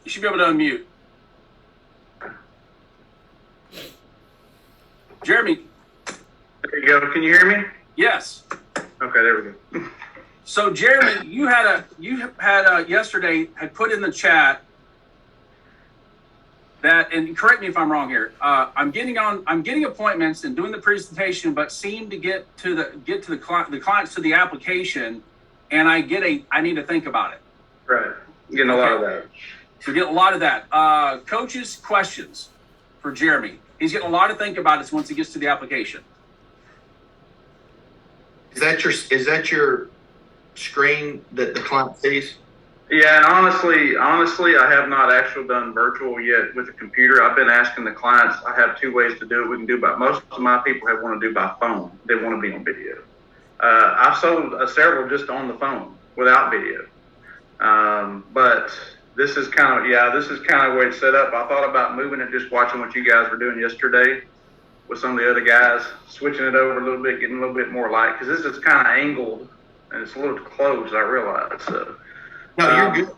You should be able to unmute. Jeremy. There you go. Can you hear me? Yes. Okay, there we go. So Jeremy, you had yesterday had put in the chat that, and correct me if I'm wrong here. I'm getting appointments and doing the presentation, but seem to get to the clients to the application, and I need to think about it. Right. Getting a lot of that. So get a lot of that. Coaches' questions for Jeremy. He's getting a lot to think about it once he gets to the application. Is that your screen that the client sees? Yeah, and honestly, I have not actually done virtual yet with the computer. I've been asking the clients. I have two ways to do it. We can do by most of my people have want to do by phone. They want to be on video. I've sold several just on the phone without video. But this is kind of the way it's set up. I thought about moving it, just watching what you guys were doing yesterday with some of the other guys, switching it over a little bit, getting a little bit more light, because this is kind of angled and it's a little close, I realize. So. No, you're good.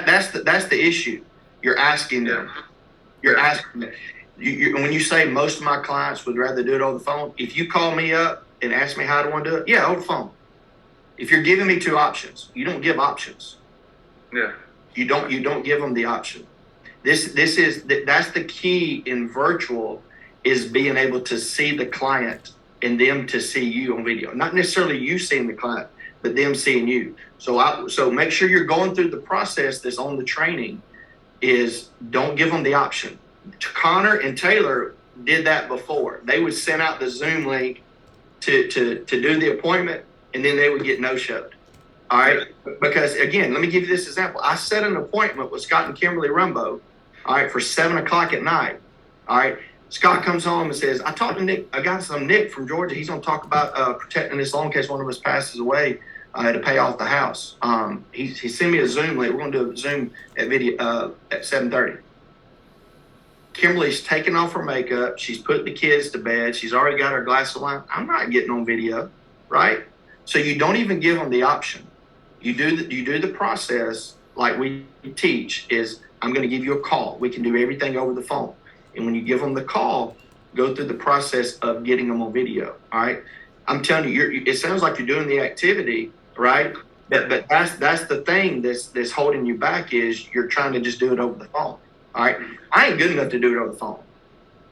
That's the issue. You're asking them. You're asking them. When you say most of my clients would rather do it over the phone, if you call me up and ask me how to want to do it, yeah, over the phone. If you're giving me two options, you don't give options. Yeah. You don't give them the option. That's the key in virtual, is being able to see the client and them to see you on video. Not necessarily you seeing the client, but them seeing you. So make sure you're going through the process that's on the training. Is don't give them the option. Connor and Taylor did that before. They would send out the Zoom link to do the appointment, and then they would get no-showed. All right? Because, again, let me give you this example. I set an appointment with Scott and Kimberly Rumbo, all right, for 7 o'clock at night. All right? Scott comes home and says, I talked to Nick. I got some Nick from Georgia. He's going to talk about protecting this loan in case one of us passes away to pay off the house. He sent me a Zoom link. We're going to do a Zoom at 7:30. Kimberly's taking off her makeup. She's putting the kids to bed. She's already got her glass of wine. I'm not getting on video, right? So you don't even give them the option. You do the process like we teach. Is I'm going to give you a call. We can do everything over the phone. And when you give them the call, go through the process of getting them on video. All right. I'm telling you, it sounds like you're doing the activity, right? But that's the thing that's holding you back, is you're trying to just do it over the phone. All right. I ain't good enough to do it over the phone.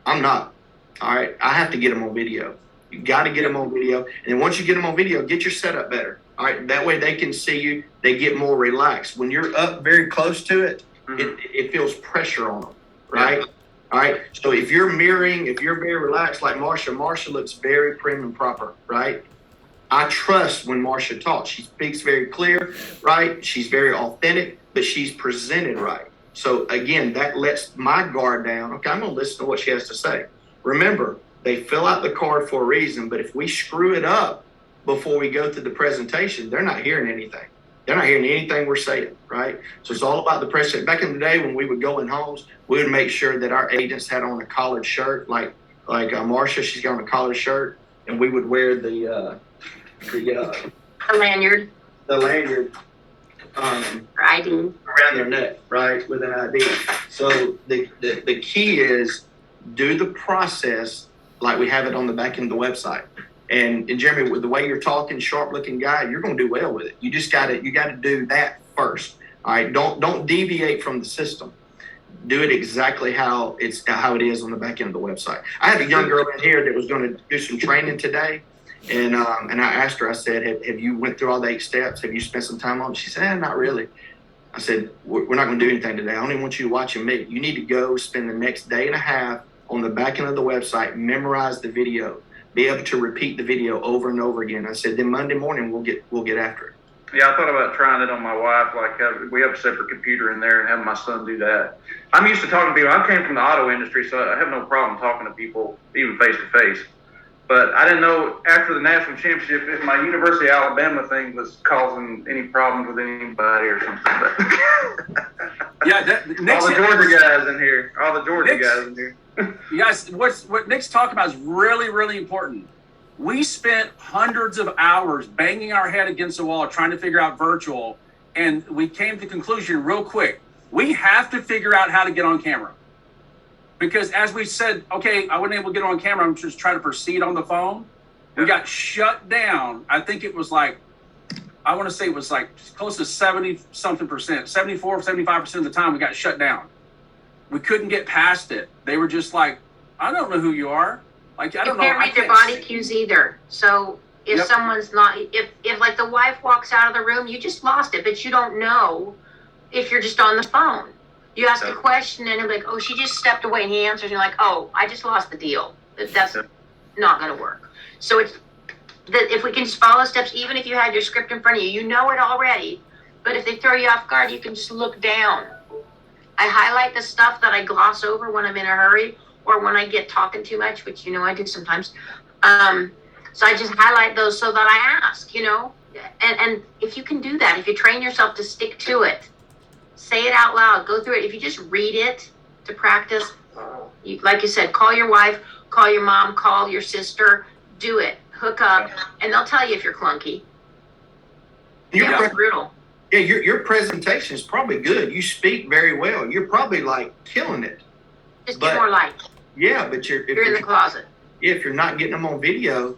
I'm not. All right. I have to get them on video. You got to get them on video. And then once you get them on video, get your setup better. All right. That way they can see you. They get more relaxed. When you're up very close to it, it feels pressure on them. Right. Yeah. All right. So if you're mirroring, if you're very relaxed like Marcia looks very prim and proper. Right. I trust when Marcia talks. She speaks very clear. Right. She's very authentic, but she's presented right. So again, that lets my guard down. Okay. I'm going to listen to what she has to say. Remember, they fill out the card for a reason, but if we screw it up before we go through the presentation, they're not hearing anything. They're not hearing anything we're saying, right? So it's all about the presentation. Back in the day when we would go in homes, we would make sure that our agents had on a collared shirt, like Marcia, she's got on a collared shirt, and we would wear the lanyard. The lanyard. ID. Around their neck, right, with an ID. So the key is do the process like we have it on the back end of the website. And Jeremy, with the way you're talking, sharp-looking guy, you're going to do well with it. You just got to do that first. All right, don't deviate from the system. Do it exactly how it is on the back end of the website. I had a young girl in here that was going to do some training today, and I asked her. I said, "Have you went through all the 8 steps? Have you spent some time on it?" She said, "Not really." I said, "We're not going to do anything today. I only want you watching me. You need to go spend the next day and a half on the back end of the website, memorize the video, be able to repeat the video over and over again." I said, then Monday morning we'll get after it. Yeah, I thought about trying it on my wife. We have a separate computer in there, and having my son do that. I'm used to talking to people. I came from the auto industry, so I have no problem talking to people, even face to face. But I didn't know after the national championship if my University of Alabama thing was causing any problems with anybody or something. Yeah, all the Georgia guys in here. All the Georgia guys in here. You guys, what Nick's talking about is really, really important. We spent hundreds of hours banging our head against the wall trying to figure out virtual, and we came to the conclusion real quick. We have to figure out how to get on camera. Because as we said, okay, I wasn't able to get on camera. I'm just trying to proceed on the phone. We got shut down. I think it was like, I want to say it was like close to 70 something percent, 74, 75% of the time we got shut down. We couldn't get past it. They were just like, I don't know who you are. Like, I don't know. You can't read their body cues either. So if someone's not, if like the wife walks out of the room, you just lost it, but you don't know if you're just on the phone. You ask a question and they're like, oh, she just stepped away, and he answers, and you're like, oh, I just lost the deal. That's not going to work. So it's that if we can just follow steps, even if you had your script in front of you, you know it already. But if they throw you off guard, you can just look down. I highlight the stuff that I gloss over when I'm in a hurry or when I get talking too much, which, you know, I do sometimes. So I just highlight those so that I ask, you know, and if you can do that, if you train yourself to stick to it, say it out loud, go through it. If you just read it to practice, like you said, call your wife, call your mom, call your sister, do it, hook up, and they'll tell you if you're clunky. It's brutal. Yeah, your presentation is probably good. You speak very well. You're probably like killing it. Just get more light. Yeah, but you're in the closet. Yeah, if you're not getting them on video,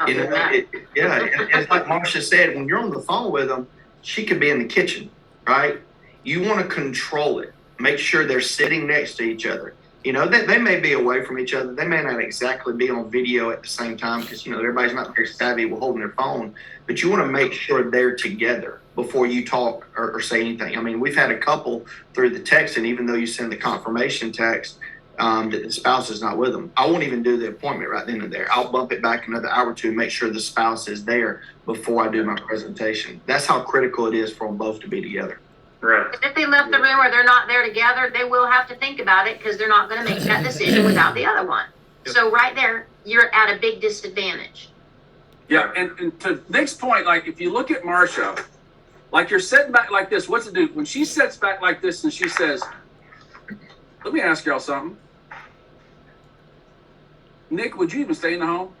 you know, it's like Marcia said, when you're on the phone with them, she could be in the kitchen, right? You want to control it. Make sure they're sitting next to each other. You know, they may be away from each other. They may not exactly be on video at the same time because, you know, everybody's not very savvy with holding their phone. But you want to make sure they're together before you talk or say anything. I mean, we've had a couple through the text, and even though you send the confirmation text that the spouse is not with them, I won't even do the appointment right then and there. I'll bump it back another hour or two, make sure the spouse is there before I do my presentation. That's how critical it is for them both to be together. Right. If they left the room or they're not there together, they will have to think about it because they're not going to make that decision without the other one. So right there, you're at a big disadvantage. Yeah, and to Nick's point, like if you look at Marcia, like you're sitting back like this, what's it do? When she sits back like this and she says, let me ask y'all something. Nick, would you even stay in the home?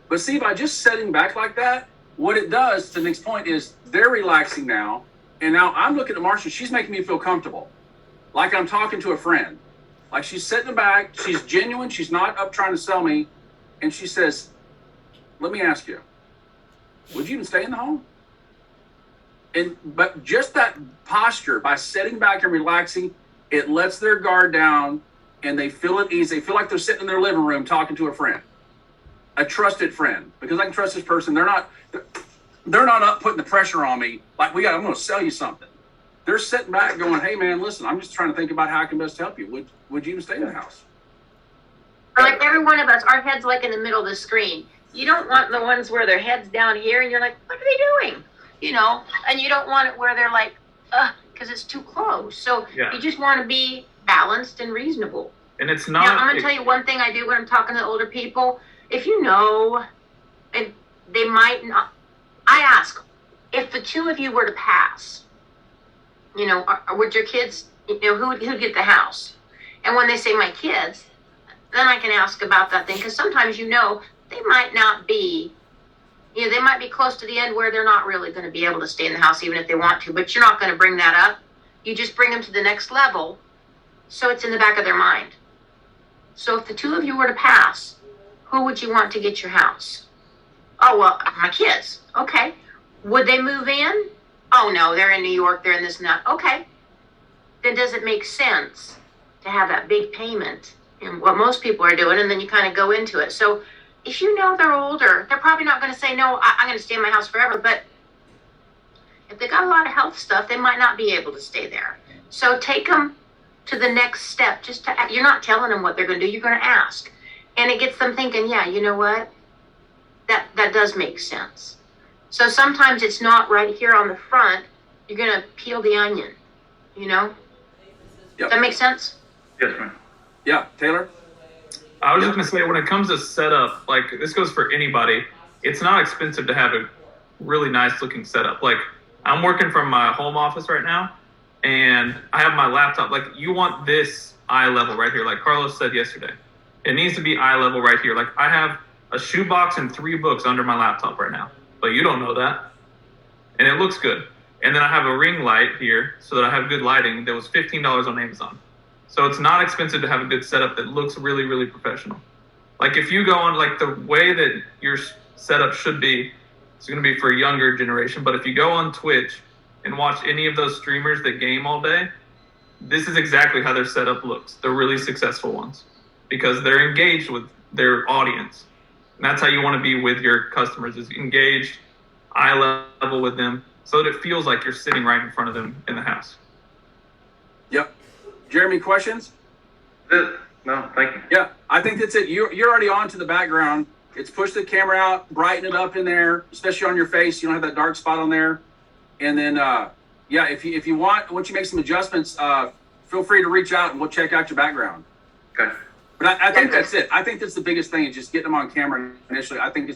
But see, by just sitting back like that, what it does, to Nick's point, is they're relaxing now. And now I'm looking at Marcia, she's making me feel comfortable. Like I'm talking to a friend. Like she's sitting back, she's genuine, she's not up trying to sell me. And she says, let me ask you, would you even stay in the home? But just that posture, by sitting back and relaxing, it lets their guard down and they feel at ease. They feel like they're sitting in their living room talking to a friend, a trusted friend, because I can trust this person. They're not up putting the pressure on me. Like I'm going to sell you something. They're sitting back going, hey man, listen, I'm just trying to think about how I can best help you. Would you even stay in the house? Like every one of us, our head's like in the middle of the screen. You don't want the ones where their head's down here and you're like, what are they doing? You know, and you don't want it where they're like, because it's too close. So you just want to be balanced and reasonable. And it's not. Now, I'm going to tell you one thing I do when I'm talking to older people. If you know, and they might not, I ask, if the two of you were to pass, you know, would your kids, you know, who'd get the house? And when they say my kids, then I can ask about that thing. Because sometimes, you know, they might not be, you know, they might be close to the end where they're not really going to be able to stay in the house even if they want to. But you're not going to bring that up. You just bring them to the next level. So it's in the back of their mind. So if the two of you were to pass, who would you want to get your house? Oh, well, my kids. Okay. Would they move in? Oh, no, they're in New York. They're in this and that. Okay. Then does it make sense to have that big payment and what most people are doing? And then you kind of go into it. So if you know they're older, they're probably not going to say, no, I'm going to stay in my house forever. But if they got a lot of health stuff, they might not be able to stay there. So take them to the next step. You're not telling them what they're going to do. You're going to ask. And it gets them thinking, yeah, you know what? That does make sense. So sometimes it's not right here on the front. You're going to peel the onion, you know? Yep. Does that make sense? Yes, ma'am. Yeah, Taylor? I was just going to say, when it comes to setup, like this goes for anybody, it's not expensive to have a really nice looking setup. Like I'm working from my home office right now and I have my laptop. Like you want this eye level right here. Like Carlos said yesterday, it needs to be eye level right here. Like I have a shoebox and 3 books under my laptop right now, but you don't know that. And it looks good. And then I have a ring light here so that I have good lighting that was $15 on Amazon. So it's not expensive to have a good setup that looks really, really professional. Like if you go on, like the way that your setup should be, it's going to be for a younger generation. But if you go on Twitch and watch any of those streamers that game all day, this is exactly how their setup looks. They're really successful ones because they're engaged with their audience. And that's how you want to be with your customers, is engaged, eye level with them, so that it feels like you're sitting right in front of them in the house. Yep. Jeremy, questions? No, thank you. Yeah, I think that's it. You're already on to the background. It's push the camera out, brighten it up in there, especially on your face. You don't have that dark spot on there. And then, yeah, if you want, once you make some adjustments, feel free to reach out and we'll check out your background. Okay. But I think that's it. I think that's the biggest thing is just getting them on camera initially. I think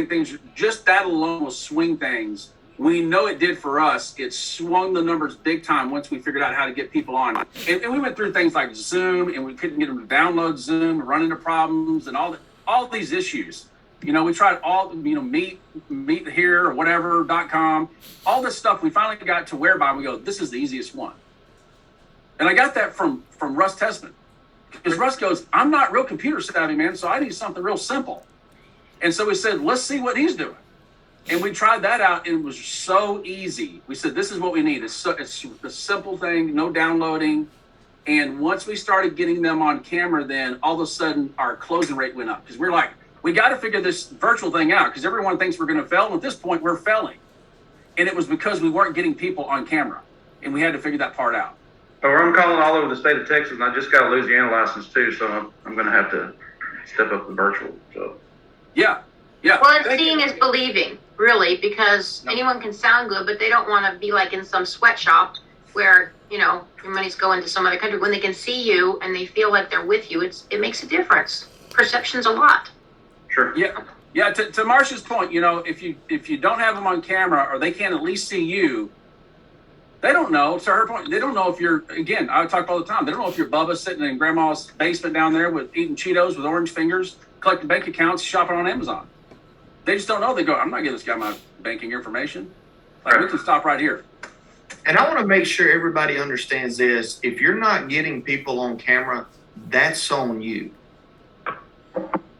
things, just that alone will swing things. We know it did for us. It swung the numbers big time once we figured out how to get people on. And we went through things like Zoom, and we couldn't get them to download Zoom, and run into problems, and all these issues. You know, we tried all, meet here or whatever.com, all this stuff. We finally got to whereby we go, this is the easiest one. And I got that from Russ Tessman. Because Russ goes, I'm not real computer savvy, man, so I need something real simple. And so we said, let's see what he's doing. And we tried that out, and it was so easy. We said, this is what we need. It's a simple thing, no downloading. And once we started getting them on camera, then all of a sudden our closing rate went up. Because we're like, we got to figure this virtual thing out because everyone thinks we're going to fail. And at this point, we're failing. And it was because we weren't getting people on camera. And we had to figure that part out. Well, I'm calling all over the state of Texas, and I just got a Louisiana license too, so I'm going to have to step up the virtual. So. Yeah. Well, and seeing is believing, really, because anyone can sound good, but they don't want to be like in some sweatshop where, your money's going to some other country. When they can see you and they feel like they're with you, it makes a difference. Perception's a lot. Sure. Yeah. To Marcia's point, if you don't have them on camera or they can't at least see you, they don't know. To her point, they don't know if you're. Again, I talk all the time. They don't know if you're Bubba sitting in Grandma's basement down there with eating Cheetos with orange fingers, collecting bank accounts, shopping on Amazon. They just don't know. They go, I'm not giving this guy my banking information. Like, we can stop right here. And I want to make sure everybody understands this. If you're not getting people on camera, that's on you.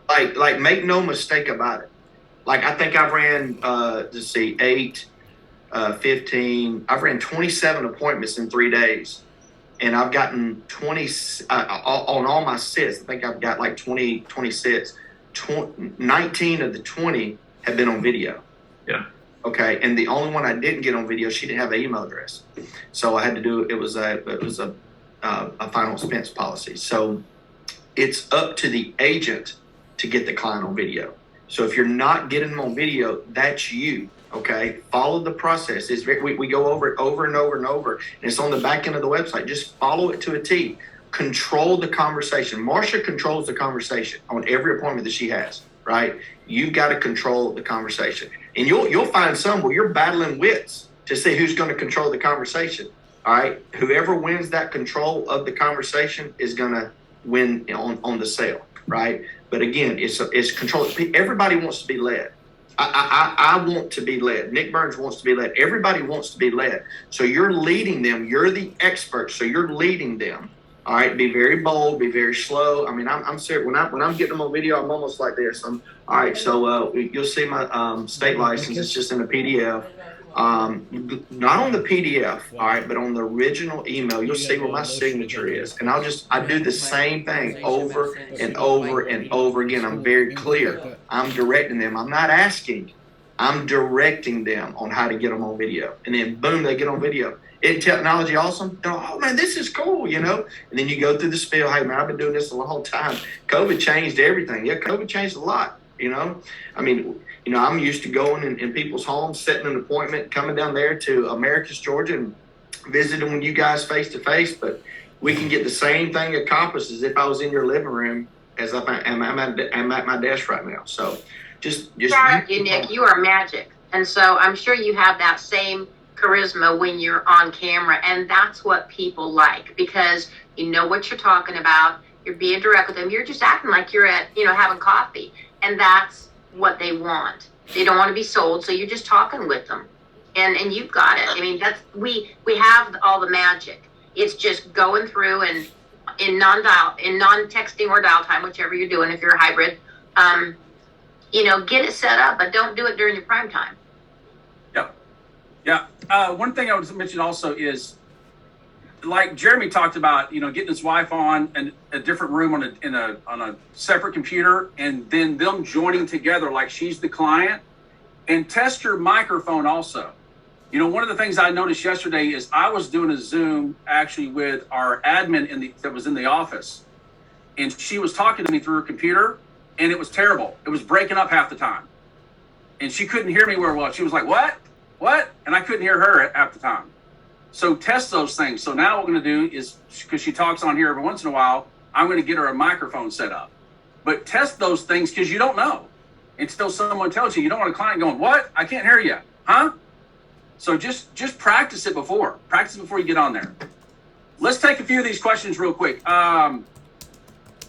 Like make no mistake about it. Like, I think I've ran, 15. I've ran 27 appointments in 3 days. And I've gotten 20, on all my sits, I think I've got like 26. 19 of the 20 have been on video. Yeah. Okay. And the only one I didn't get on video, she didn't have an email address. So I had to do, it was a final expense policy. So it's up to the agent to get the client on video. So if you're not getting them on video, that's you. Okay. Follow the process. We go over it over and over and over. And it's on the back end of the website. Just follow it to a T. Control the conversation. Marcia controls the conversation on every appointment that she has, right? You've got to control the conversation. And you'll find some where you're battling wits to see who's going to control the conversation. All right. Whoever wins that control of the conversation is going to win on the sale, right? But again, it's control. Everybody wants to be led. I want to be led. Nick Burns wants to be led. Everybody wants to be led. So you're leading them. You're the expert. So you're leading them. All right, be very bold, be very slow. I mean, I'm serious. When I'm getting them on video, I'm almost like this. All right, so you'll see my state license. It's just in a PDF. Not on the PDF, all right, but on the original email, you'll see where my signature is. And I do the same thing over and over and over again. I'm very clear. I'm directing them. I'm not asking. I'm directing them on how to get them on video. And then, boom, they get on video. Isn't technology awesome? Oh, man, this is cool, And then you go through the spiel. Hey, man, I've been doing this a long time. COVID changed everything. Yeah, COVID changed a lot, I mean, I'm used to going in people's homes, setting an appointment, coming down there to Americus, Georgia, and visiting with you guys face to face. But we can get the same thing accomplished as if I was in your living room as I'm at my desk right now. So just you, Nick, you are magic. And so I'm sure you have that same charisma when you're on camera, and that's what people like, because you know what you're talking about, you're being direct with them, you're just acting like you're at having coffee, and that's what they want. They don't want to be sold, so you're just talking with them, and you've got it. I mean, we have all the magic. It's just going through and in non-texting or dial time, whichever you're doing, if you're a hybrid, get it set up, but don't do it during your prime time. Yep. Yeah. One thing I would mention also is, like Jeremy talked about, getting his wife on a different room on a separate computer, and then them joining together like she's the client, and test your microphone also. One of the things I noticed yesterday is I was doing a Zoom actually with our admin that was in the office, and she was talking to me through her computer, and it was terrible. It was breaking up half the time, and she couldn't hear me very well. She was like, "What?" And I couldn't hear her half the time. So test those things. So now what we're going to do is, because she talks on here every once in a while, I'm going to get her a microphone set up. But test those things, because you don't know until someone tells you. You don't want a client going, "What? I can't hear you." Huh? So just practice it before. Practice it before you get on there. Let's take a few of these questions real quick. While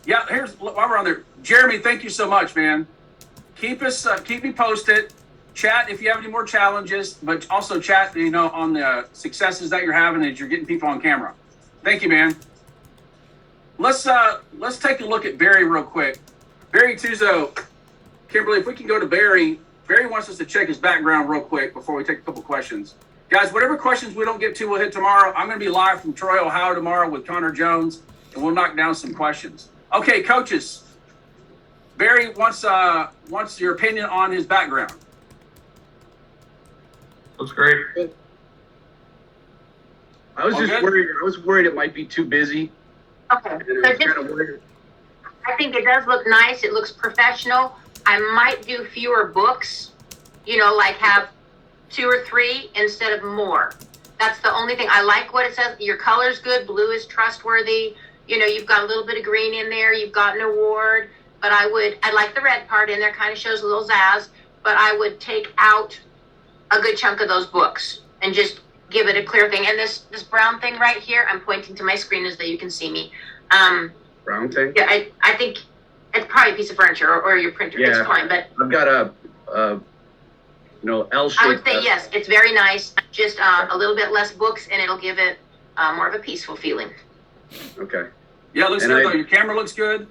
we're on there, Jeremy, thank you so much, man. Keep me posted. Chat if you have any more challenges, but also chat, on the successes that you're having as you're getting people on camera. Thank you, man. Let's take a look at Barry real quick. Barry Tuzo, Kimberly, if we can go to Barry. Barry wants us to check his background real quick before we take a couple questions. Guys, whatever questions we don't get to, we'll hit tomorrow. I'm going to be live from Troy, Ohio tomorrow with Connor Jones, and we'll knock down some questions. Okay, coaches. Barry wants your opinion on his background. Looks great. I was just worried. I was worried it might be too busy. Okay. I think it does look nice. It looks professional. I might do fewer books, like have 2 or 3 instead of more. That's the only thing. I like what it says. Your color's good. Blue is trustworthy. You've got a little bit of green in there. You've got an award. But I like the red part in there. Kind of shows a little zazz. But I would take out a good chunk of those books and just give it a clear thing. And this brown thing right here, I'm pointing to my screen as though you can see me. Brown thing? Yeah, I think it's probably a piece of furniture or your printer. Yeah, it's fine, but I've got a L-shaped. I would say yes. It's very nice. Just a little bit less books, and it'll give it more of a peaceful feeling. Okay. Yeah, it looks good though. Your camera looks good.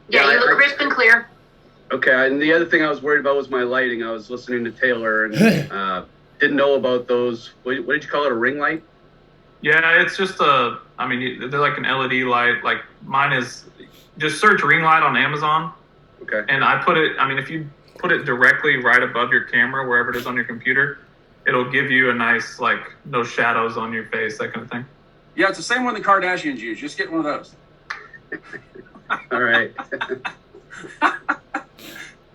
Yeah, you look crisp and clear. Okay, and the other thing I was worried about was my lighting. I was listening to Taylor and didn't know about those. What did you call it? A ring light? Yeah, it's just they're like an LED light. Like mine is, just search ring light on Amazon. Okay. And I put it, if you put it directly right above your camera, wherever it is on your computer, it'll give you a nice, no shadows on your face, that kind of thing. Yeah, it's the same one the Kardashians use. Just get one of those. All right.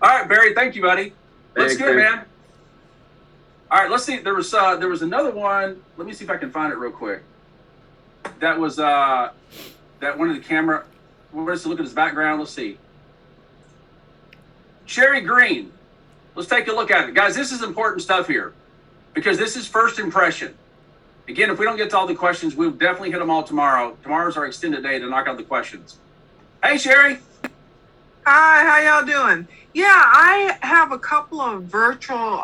All right, Barry, thank you, buddy. Looks Thanks, good, man. All right, let's see. There was another one. Let me see if I can find it real quick. That was that one of the camera. Let's look at his background. Let's see. Cherry Green. Let's take a look at it. Guys, this is important stuff here because this is first impression. Again, if we don't get to all the questions, we'll definitely hit them all tomorrow. Tomorrow's our extended day to knock out the questions. Hey, Sherry. Hi, how y'all doing? Yeah, I have a couple of virtual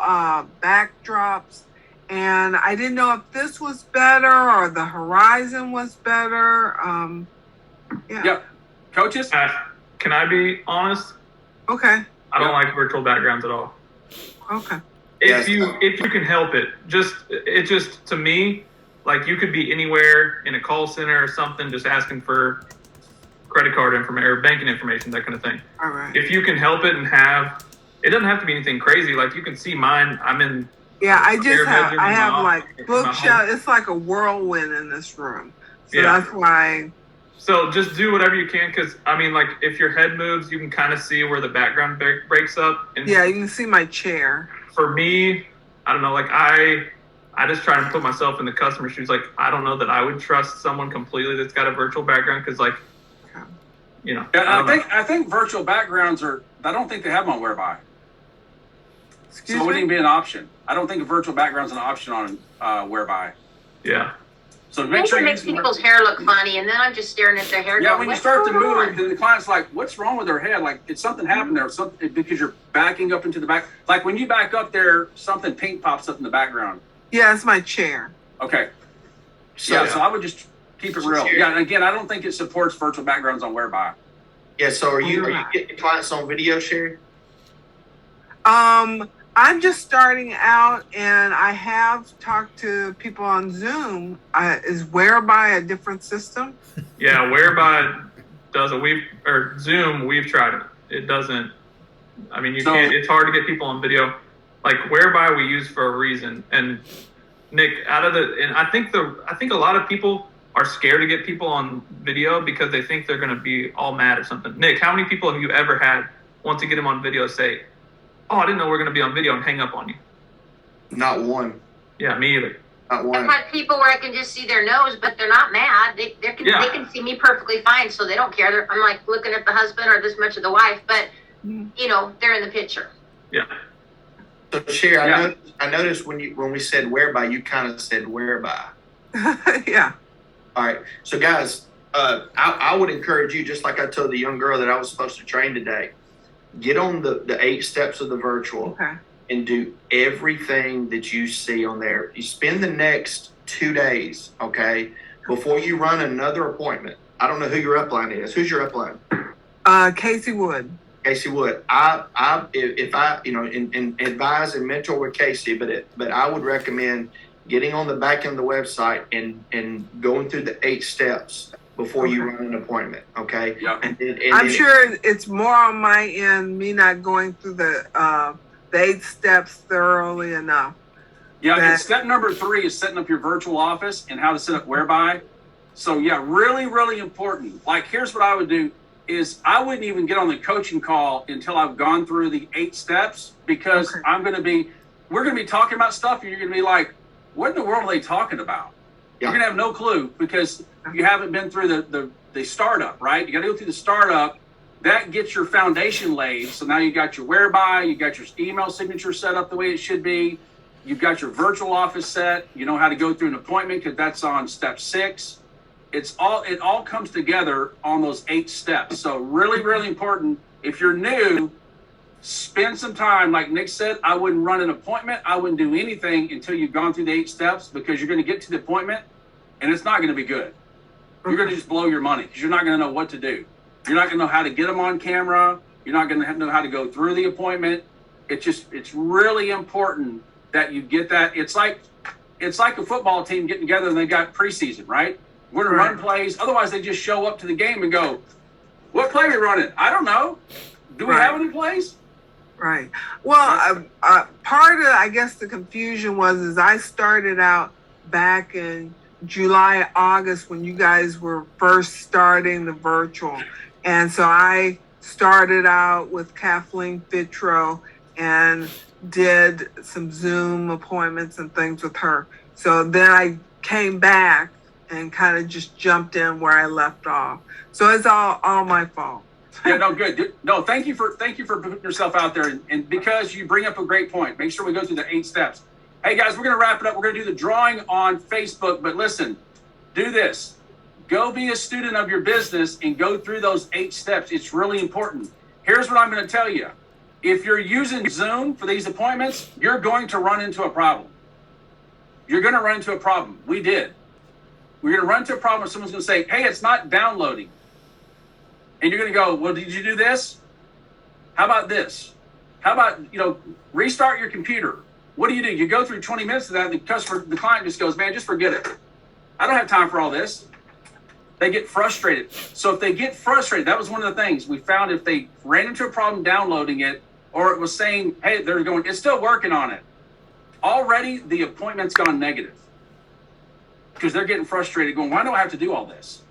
backdrops, and I didn't know if this was better or the horizon was better. Yeah. Yep. Coaches? Can I be honest? Okay. I don't like virtual backgrounds at all. Okay. If you can help it, just to me, you could be anywhere in a call center or something, just asking for credit card information or banking information, that kind of thing. All right. If you can help it and it doesn't have to be anything crazy. You can see mine. I'm in. Yeah, I have my bookshelf. It's like a whirlwind in this room. So Yeah. that's why. So just do whatever you can, because if your head moves, you can kind of see where the background breaks up. And Yeah, you can see my chair. for me, I don't know. I just try to put myself in the customer shoes. I don't know that I would trust someone completely that's got a virtual background because, Yeah, I think virtual backgrounds I don't think they have them on Whereby. Excuse So it me? wouldn't even be an option. I don't think a virtual background's an option on Whereby. Yeah. So make sure it you makes people's hair look funny, and then I'm just staring at their hair. Yeah, going, when you "What's start to going move, on?" then the client's like, "What's wrong with their head? Like, did something happen there? Something because you're backing up into the back. Like when you back up there, something pink pops up in the background." Yeah, it's my chair. Okay. So, Yeah, so I would just keep it real. Sure. Yeah, and again, I don't think it supports virtual backgrounds on Whereby. yeah. So are you getting clients on video, Sherry? I'm just starting out, and I have talked to people on Zoom. Is Whereby a different system? Yeah, Whereby does it. Zoom, we've tried it. It doesn't. I mean, you can't. It's hard to get people on video. Like Whereby, we use for a reason. And Nick, I think a lot of people are scared to get people on video because they think they're going to be all mad or something. Nick, how many people have you ever had want to get them on video say, "Oh, I didn't know we are going to be on video," and hang up on you? Not one. Yeah, me either. Not one. I've had people where I can just see their nose, but they're not mad. They can see me perfectly fine, so they don't care. I'm like looking at the husband or this much of the wife, but they're in the picture. Yeah. So Sherry, I noticed when we said Whereby, you kind of said Whereby. Yeah. All right. So guys, I would encourage you, just like I told the young girl that I was supposed to train today, get on the 8 steps of the virtual. Okay. And do everything that you see on there. You spend the next 2 days, okay, before you run another appointment. I don't know who your upline is. Who's your upline? Casey Wood. Casey Wood. If I advise and mentor with Casey, but I would recommend getting on the back end of the website and going through the 8 steps before you run an appointment. Okay. Yeah. I'm sure it's more on my end, me not going through the 8 steps thoroughly enough. Yeah, and step number 3 is setting up your virtual office and how to set up Whereby. So yeah, really, really important. Like here's what I would do is I wouldn't even get on the coaching call until I've gone through the 8 steps because we're going to be talking about stuff and you're going to be like, what in the world are they talking about? Yeah. You're going to have no clue because you haven't been through the startup, right? You got to go through the startup. That gets your foundation laid. So now you got your Whereby, you got your email signature set up the way it should be. You've got your virtual office set. You know how to go through an appointment because that's on step 6. It all comes together on those 8 steps. So really, really important. If you're new, spend some time. Like Nick said, I wouldn't run an appointment. I wouldn't do anything until you've gone through the 8 steps because you're going to get to the appointment and it's not going to be good. You're going to just blow your money because you're not going to know what to do. You're not going to know how to get them on camera. You're not going to know how to go through the appointment. It's really important that you get that. It's like a football team getting together and they got preseason, right? We're going to run plays. Otherwise, they just show up to the game and go, what play are you running? I don't know. Do we have any plays? Right. Well, part of, I guess, the confusion is I started out back in July, August when you guys were first starting the virtual. And so I started out with Kathleen Fitro and did some Zoom appointments and things with her. So then I came back and kind of just jumped in where I left off. So it's all my fault. Yeah, no, good. No, thank you for putting yourself out there. And because you bring up a great point, make sure we go through the 8 steps. Hey guys, we're going to wrap it up. We're going to do the drawing on Facebook, but listen, do this. Go be a student of your business and go through those 8 steps. It's really important. Here's what I'm going to tell you. If you're using Zoom for these appointments, you're going to run into a problem. You're going to run into a problem. We did. We're going to run into a problem where someone's going to say, hey, it's not downloading. And you're going to go, well, did you do this? How about this? How about, restart your computer? What do? You go through 20 minutes of that, and the client just goes, man, just forget it. I don't have time for all this. They get frustrated. So if they get frustrated, that was one of the things we found. If they ran into a problem downloading it, or it was saying, hey, they're going, it's still working on it. Already the appointment's gone negative because they're getting frustrated going, why do I have to do all this?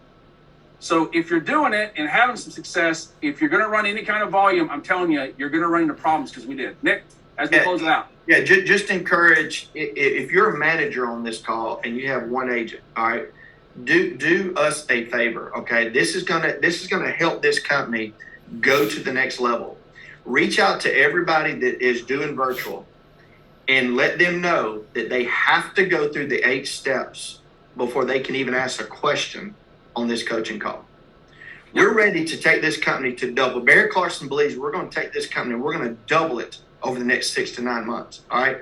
So if you're doing it and having some success, if you're going to run any kind of volume, I'm telling you, you're going to run into problems because we did. Nick, as we close it out. Yeah, just encourage, if you're a manager on this call and you have one agent, all right, do us a favor, okay? This is gonna help this company go to the next level. Reach out to everybody that is doing virtual and let them know that they have to go through the 8 steps before they can even ask a question on this coaching call. We're ready to take this company to double. Barry Clarkson believes we're going to take this company and we're going to double it over the next 6 to 9 months. All right.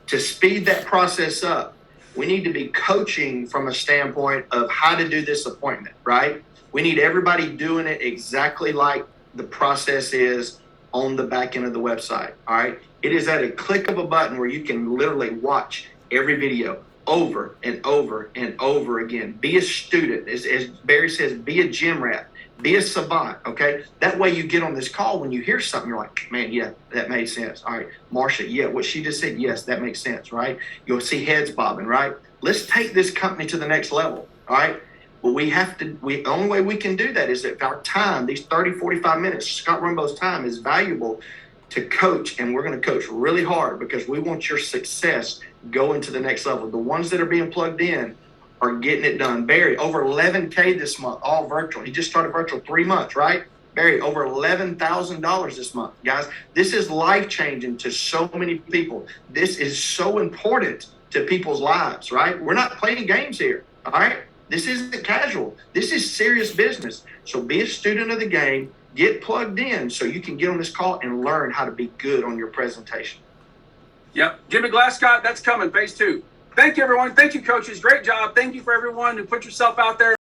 To speed that process up, we need to be coaching from a standpoint of how to do this appointment, right? We need everybody doing it exactly like the process is on the back end of the website. All right. It is at a click of a button where you can literally watch every video over and over and over again. Be a student. As Barry says, be a gym rat. Be a savant, okay? That way you get on this call, when you hear something, you're like, man, yeah, that made sense. All right, Marcia, yeah, what she just said, yes, that makes sense, right? You'll see heads bobbing, right? Let's take this company to the next level, all right? But the only way we can do that is if our time, these 30, 45 minutes, Scott Rumbo's time is valuable to coach, and we're going to coach really hard because we want your success going to the next level. The ones that are being plugged in are getting it done. Barry, over 11K this month, all virtual. He just started virtual 3 months, right? Barry, over $11,000 this month. Guys, this is life-changing to so many people. This is so important to people's lives, right? We're not playing games here, all right? This isn't casual. This is serious business. So be a student of the game. Get plugged in so you can get on this call and learn how to be good on your presentation. Yep. Jimmy Glasscott, that's coming, phase 2. Thank you, everyone. Thank you, coaches. Great job. Thank you for everyone who put yourself out there.